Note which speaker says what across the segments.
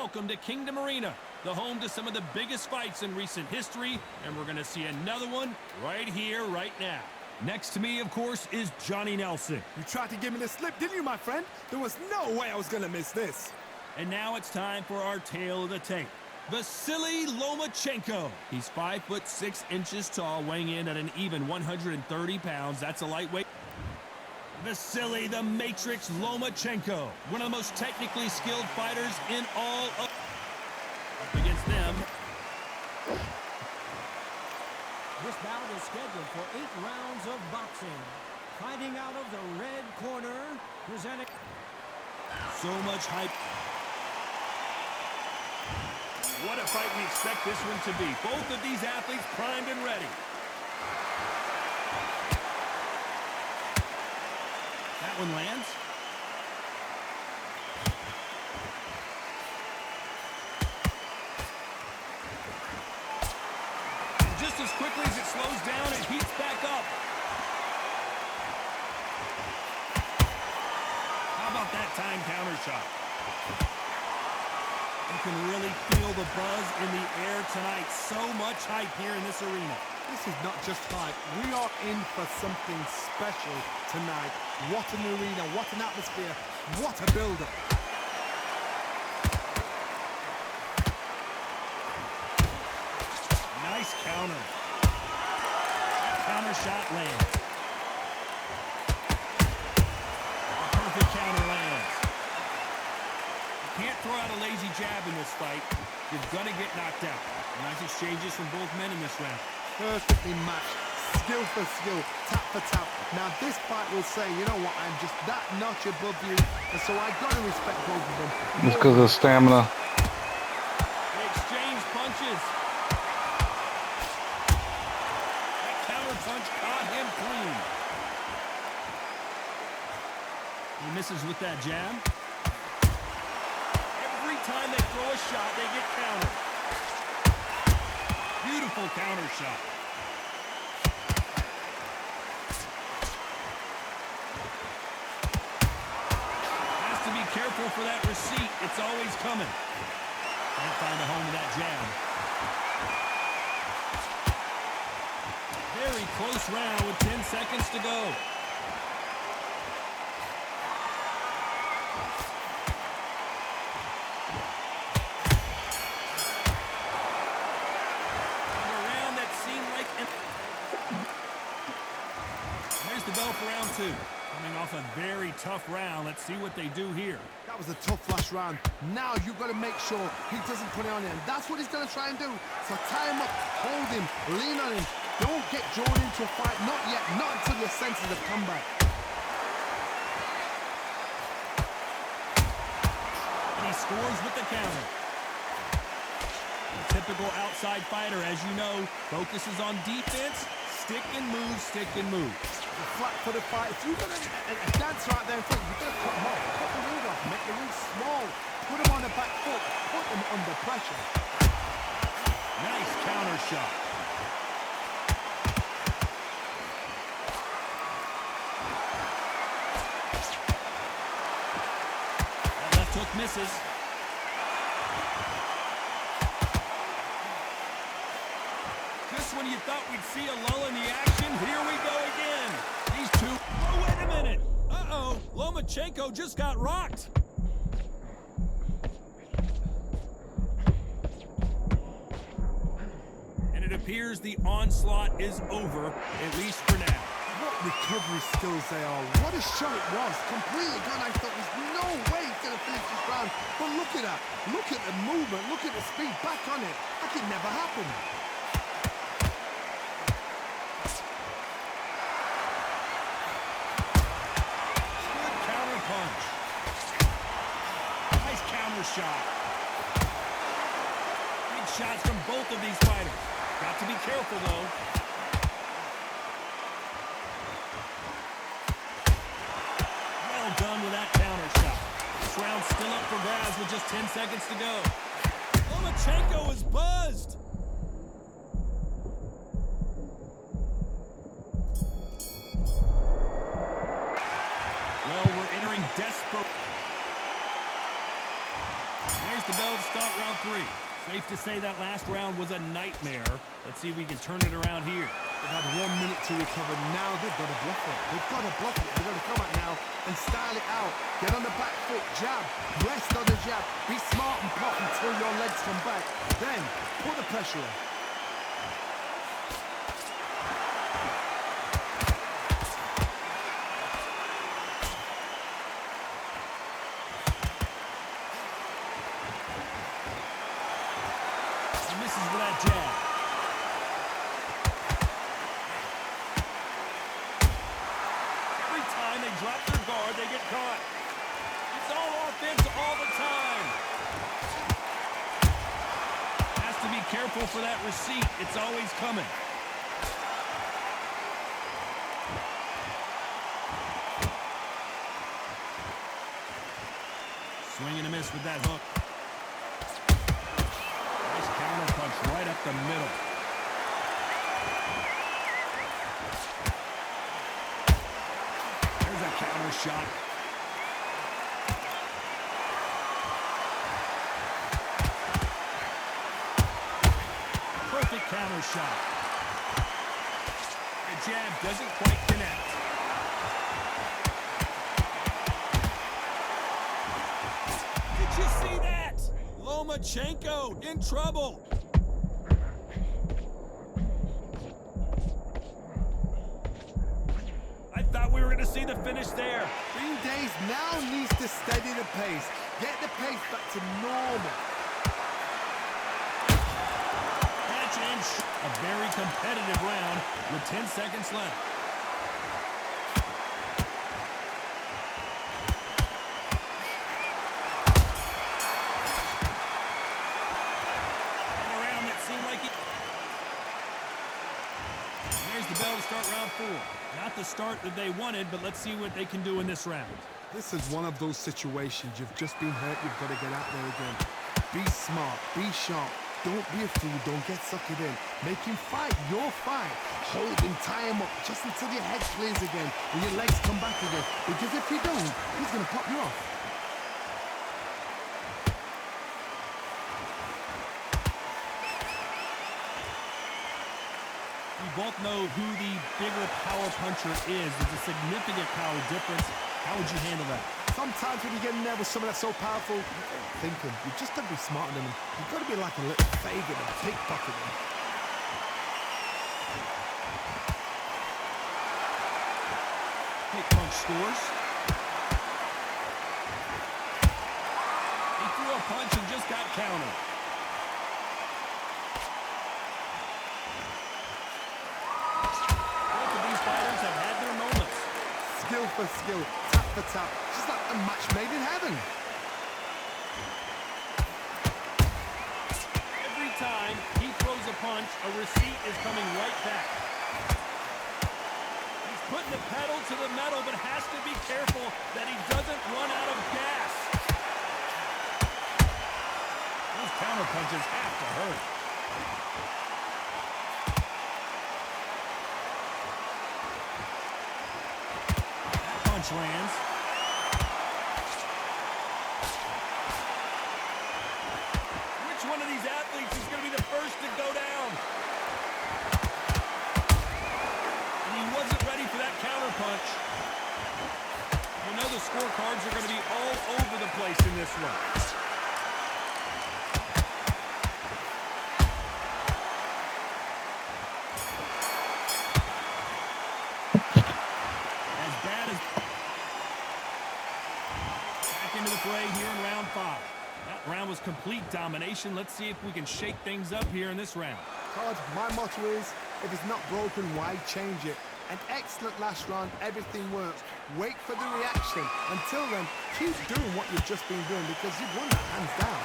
Speaker 1: Welcome to Kingdom Arena, the home to some of the biggest fights in recent history, and we're going to see another one right here, right now. Next to me, of course, is Johnny Nelson.
Speaker 2: You tried to give me the slip, didn't you, my friend? There was no way I was going to miss this.
Speaker 1: And now it's time for our tale of the tape. Vasily Lomachenko. He's 5'6" tall, weighing in at an even 130 pounds. That's a lightweight. Vasily the Matrix Lomachenko, one of the most technically skilled fighters in all of... Up against them.
Speaker 3: This bout is scheduled for 8 rounds of boxing. Fighting out of the red corner, presenting...
Speaker 1: So much hype. What a fight we expect this one to be. Both of these athletes primed and ready. That one lands. And just as quickly as it slows down, it heats back up. How about that time counter shot? You can really feel the buzz in the air tonight. So much hype here in this arena.
Speaker 2: This is not just hype. We are in for something special tonight. What an arena, what an atmosphere, what a build-up.
Speaker 1: Nice counter. Counter shot lands. Perfect counter lands. You can't throw out a lazy jab in this fight. You're gonna get knocked out. Nice exchanges from both men in this round.
Speaker 2: Perfectly matched, skill for skill, tap for tap. Now this fight will say, you know what, I'm just that notch above you, and so I gotta respect both of them.
Speaker 4: Just because of stamina.
Speaker 1: They exchange punches. That counter punch caught him clean. He misses with that jab. Every time they throw a shot, they get countered. Beautiful counter shot. Has to be careful for that receipt. It's always coming. Can't find a home to that jab. Very close round with 10 seconds to go. There's the bell for round 2. Coming off a very tough round. Let's see what they do here.
Speaker 2: That was a tough last round. Now you've got to make sure he doesn't put it on him. That's what he's going to try and do. So tie him up, hold him, lean on him. Don't get drawn into a fight. Not yet. Not until your senses have come back.
Speaker 1: And he scores with the counter. A typical outside fighter, as you know, focuses on defense. Stick and move, stick and move.
Speaker 2: The flat for the fight. If you've got a dance right there in front, you've got to cut him off. Cut the ring off. Make the ring small. Put him on the back foot. Put him under pressure.
Speaker 1: Nice counter shot. That left hook misses. Just when you thought we'd see a lull in the action, here we go again. These two... Oh, wait a minute. Uh-oh. Lomachenko just got rocked. And it appears the onslaught is over, at least for now.
Speaker 2: What recovery skills they are. What a show it was. Completely gone. I thought there's no way he's going to finish this round. But look at that. Look at the movement. Look at the speed. Back on it. Like it never happened.
Speaker 1: Shot. Big shots from both of these fighters. Got to be careful, though. Well done with that counter shot. This round's still up for grabs with just 10 seconds to go. Lomachenko is buzzed. Well, we're entering desperate. There's the bell to start. say that last round was a nightmare. Let's see if we can turn it around here.
Speaker 2: They've had 1 minute to recover. Now they've got to bluff it. They've got to bluff it. They've got to come out now and style it out. Get on the back foot, jab, rest on the jab. Be smart and pop until your legs come back. Then put the pressure on.
Speaker 1: He misses with that jab. They drop their guard, they get caught. It's all offense all the time. Has to be careful for that receipt. It's always coming. Swing and a miss with that hook. Nice counter punch right up the middle. A counter shot. Perfect counter shot. The jab doesn't quite connect. Did you see that? Lomachenko in trouble. We were going to see the finish there.
Speaker 2: Green Days now needs to steady the pace. Get the pace back to normal.
Speaker 1: Catch and a very competitive round with 10 seconds left. And a round that seemed like it. There's the bell to start round 4. Not the start that they wanted, but let's see what they can do in this round.
Speaker 2: This is one of those situations. You've just been hurt. You've got to get out there again. Be smart. Be sharp. Don't be a fool. Don't get suckered in. Make him fight your fight. Hold him. Tie him up just until your head clears again and your legs come back again. Because if you don't, he's going to pop you off.
Speaker 1: We both know who the bigger power puncher is. There's a significant power difference. How would you handle that?
Speaker 2: Sometimes when you get in there with someone that's so powerful, thinking, you've just got to be smarter than him. You've got to be like a little faggot and pickpocket him.
Speaker 1: Pick punch scores. He threw a punch and just got countered.
Speaker 2: Skill for skill, tap for tap, just like a match made in heaven.
Speaker 1: Every time he throws a punch, a receipt is coming right back. He's putting the pedal to the metal, but has to be careful that he doesn't run out of gas. Those counter punches have to hurt. Lands. Which one of these athletes is going to be the first to go down? And he wasn't ready for that counter punch. You know the scorecards are going to be all over the place in this one. Here in round 5. That round was complete domination. Let's see if we can shake things up here in this round.
Speaker 2: Todd, my motto is, if it's not broken, why change it? An excellent last round, everything works. Wait for the reaction. Until then, keep doing what you've just been doing because you've won that hands down.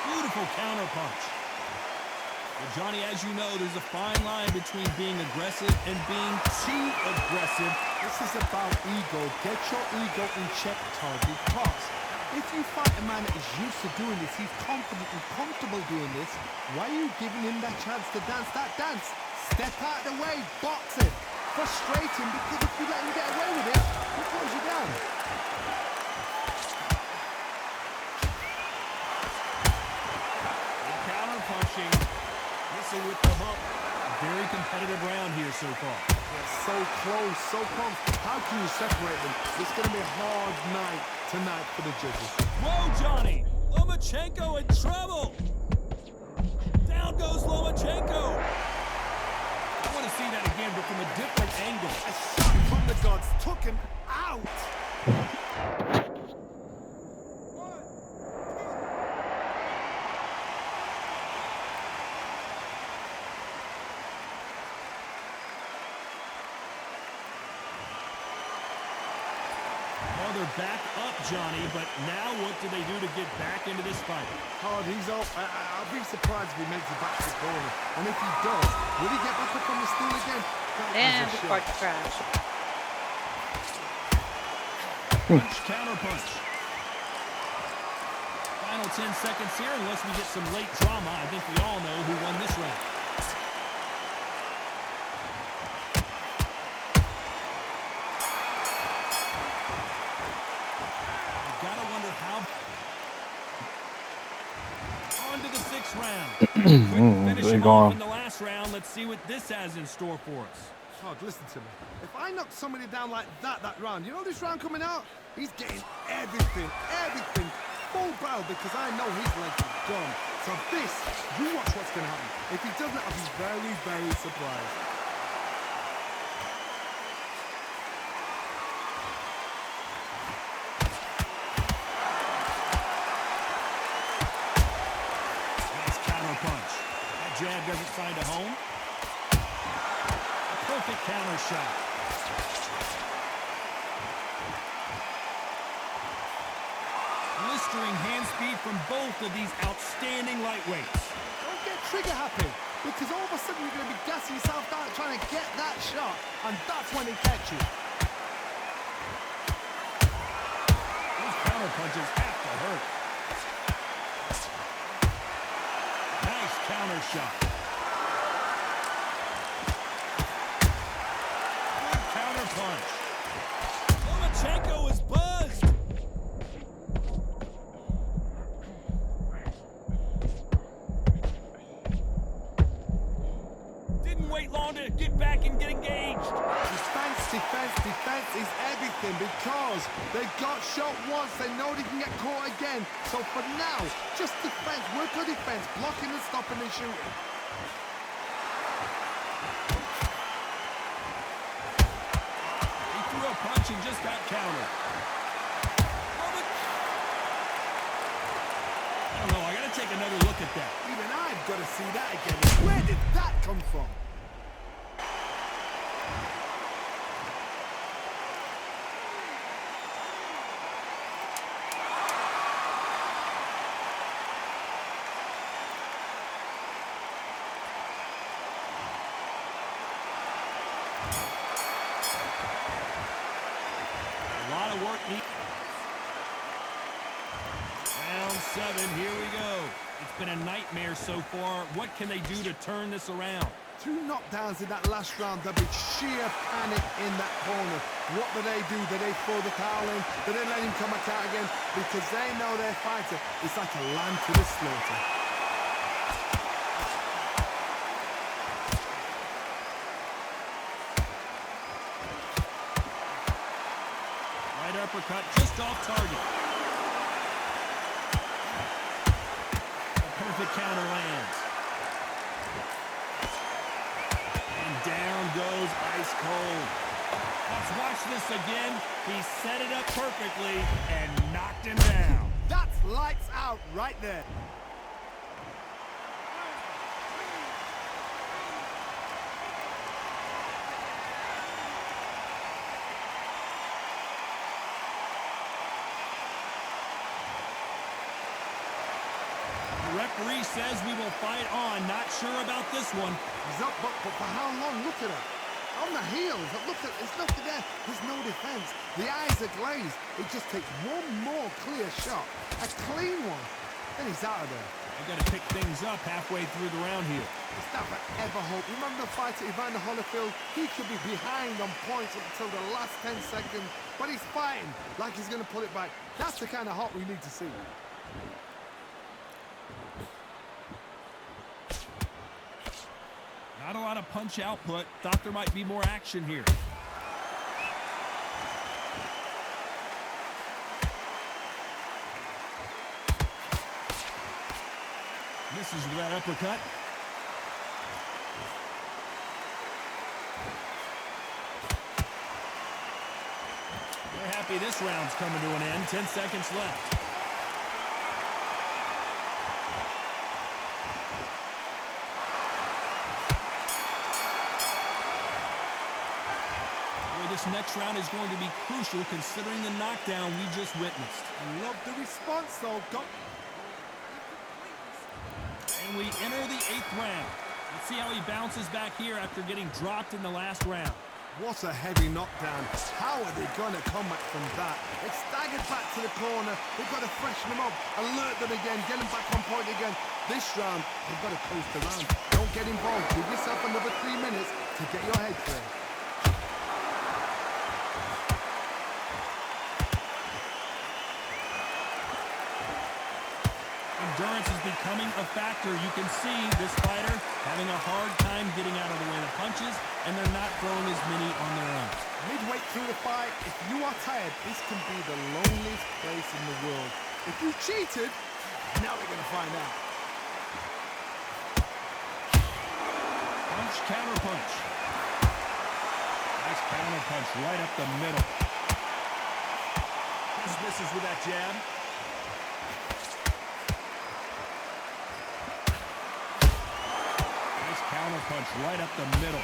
Speaker 1: Beautiful counter punch. Well, Johnny, as you know, there's a fine line between being aggressive and being too aggressive.
Speaker 2: This is about ego. Get your ego in check, Todd, because if you fight a man that is used to doing this, he's confident and comfortable doing this, why are you giving him that chance to dance that dance? Step out of the way, box it. frustrating because if you let him get away with it, he pulls you down.
Speaker 1: Counter punching. Missing with the hook. Very competitive round here so far.
Speaker 2: So close, so close. How can you separate them? It's going to be a hard night tonight for the judges.
Speaker 1: Whoa, Johnny! Lomachenko in trouble! Down goes Lomachenko! I want to see that again, but from a different angle.
Speaker 2: A shot from the gods took him out.
Speaker 1: They're back up, Johnny, but now what do they do to get back into this fight?
Speaker 2: Hard, he's off. I'll be surprised if he makes it back to the corner. And if he does, will he get back up on the stool again?
Speaker 4: And the court crash.
Speaker 1: Punch, counter punch. Final 10 seconds here, unless we get some late drama. I think we all know who won this round. Round. Finish off in the last round. Let's see what this has in store for us.
Speaker 2: Todd, listen to me. If I knock somebody down like that round, you know this round coming out? He's getting everything, full barrel because I know his legs are gone. So this, you watch what's going to happen. If he doesn't, I'll be very, very surprised.
Speaker 1: Jab doesn't find a home. A perfect counter shot. Blistering hand speed from both of these outstanding lightweights.
Speaker 2: Don't get trigger happy, because all of a sudden you're going to be gassing yourself down trying to get that shot, and that's when it catch you.
Speaker 1: Those counter punches have to hurt. Counter shot. Good counter punch. Lomachenko is buzzed. Didn't wait long to get back and get engaged.
Speaker 2: Defense is everything because they got shot once. They know they can get caught again. So for now, just defense, work on defense, blocking and stopping and shooting.
Speaker 1: He threw a punch and just got countered. I don't know, I gotta take another look at that.
Speaker 2: Even I've got to see that again. Where did that come from?
Speaker 1: Work. Round 7, here we go. It's been a nightmare so far. What can they do to turn this around?
Speaker 2: 2 knockdowns in that last round. There'll be sheer panic in that corner. What do? Do they throw the towel in? Do they let him come back out again? Because they know their fighter is like a lamb to the slaughter.
Speaker 1: Uppercut just off target. A perfect counter lands. And down goes ice cold. Let's watch this again. He set it up perfectly and knocked him down.
Speaker 2: That's lights out right there.
Speaker 1: Referee says we will fight on. Not sure about this one.
Speaker 2: He's up, but for how long? Look at her. On the heels. Look at, there's nothing there. There's no defense. The eyes are glazed. It just takes one more clear shot. A clean one. Then he's out of there.
Speaker 1: They've got to pick things up halfway through the round here.
Speaker 2: It's never ever hope. Remember the fight at Evander Holyfield? He could be behind on points up until the last 10 seconds, but he's fighting like he's going to pull it back. That's the kind of hope we need to see.
Speaker 1: Not a lot of punch output. Thought there might be more action here. Misses with that uppercut. They're happy this round's coming to an end. 10 seconds left. This next round is going to be crucial considering the knockdown we just witnessed.
Speaker 2: I love the response, though.
Speaker 1: And we enter the 8th round. Let's see how he bounces back here after getting dropped in the last round.
Speaker 2: What a heavy knockdown. How are they going to come back from that? It's staggered back to the corner. They've got to freshen them up, alert them again, get them back on point again. This round, they've got to coast the round. Don't get involved. Give yourself another 3 minutes to get your head clear.
Speaker 1: Endurance is becoming a factor. You can see this fighter having a hard time getting out of the way of punches, and they're not throwing as many on their own.
Speaker 2: Midway through the fight, if you are tired, this can be the loneliest place in the world. If you cheated, now we're going to find out.
Speaker 1: Punch, counter punch. Nice counter punch right up the middle. Just misses with that jab. Counter punch right up the middle.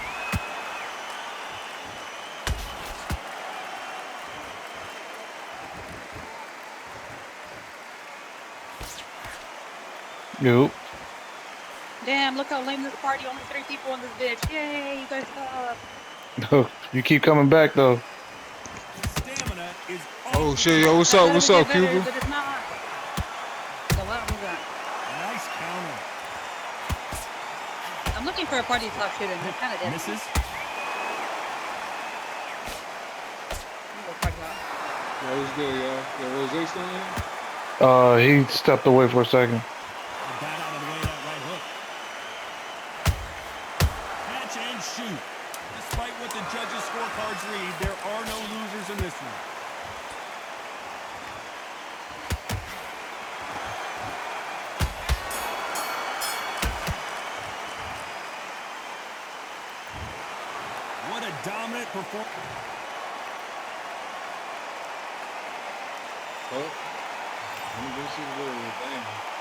Speaker 5: Nope.
Speaker 4: Damn, look how lame this party. Only 3 people in this bitch. Yay, you guys suck.
Speaker 5: No, you keep coming back though.
Speaker 1: Stamina is
Speaker 6: Oh shit, yo, what's up? What's up,
Speaker 4: Better,
Speaker 6: Cuba?
Speaker 4: but it's not. So what? Who's that?
Speaker 1: nice counter.
Speaker 4: I'm looking for a party to talk shit and it's kind of dead.
Speaker 1: Misses.
Speaker 6: Yo, what's good, y'all? Yo, Rose still in?
Speaker 5: He stepped away for a second.
Speaker 1: Bat out of the way of that right hook. Catch and shoot. Despite what the judges' scorecards read, there are no losers in this one. What a dominant performance.
Speaker 6: Oh, this is really damn.